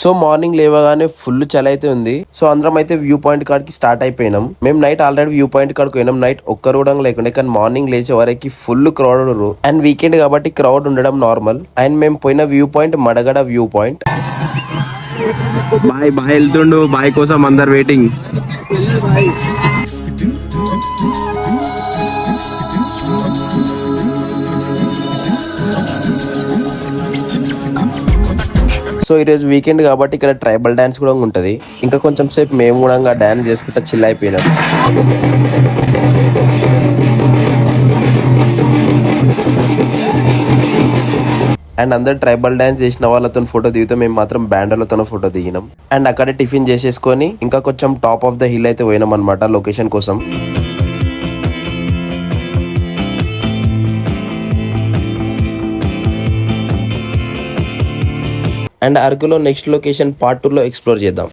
So morning లేవగానే full చలి అయితే ఉంది. సో అందరం అయితే వ్యూ పాయింట్ కాడికి స్టార్ట్ అయిపోయినాం. మేము నైట్ ఆల్రెడీ వ్యూ పాయింట్ కాడికి పోయినాం. నైట్ ఒక్కరు కూడా లేకుండే, కానీ మార్నింగ్ లేచే వరకు ఫుల్ క్రౌడ్ ఉన్నారు. అండ్ వీకెండ్ కాబట్టి క్రౌడ్ ఉండడం నార్మల్. అండ్ మేము పోయిన view point Madagada view point. Bye bye వెళ్తుండు, బాయ్ కోసం అందరు వెయిటింగ్. సో ఈరోజు వీకెండ్ కాబట్టి ఇక్కడ ట్రైబల్ డాన్స్ కూడా ఉంటది. ఇంకా కొంచెం సేపు మేము కూడా డాన్స్ చేసుకుంటా చిల్ అయిపోయినాం. అండ్ అందరు ట్రైబల్ డాన్స్ చేసిన వాళ్ళతో ఫోటో దిగితే మేము మాత్రం బ్యాండర్లతో ఫోటో దిగినాం. అండ్ అక్కడే టిఫిన్ చేసేసుకొని ఇంకా కొంచెం టాప్ ఆఫ్ ద హిల్ అయితే పోయినాం అనమాట లొకేషన్ కోసం. అండ్ అరకులో నెక్స్ట్ లొకేషన్ పార్ట్ 2 లో ఎక్స్ప్లోర్ చేద్దాం.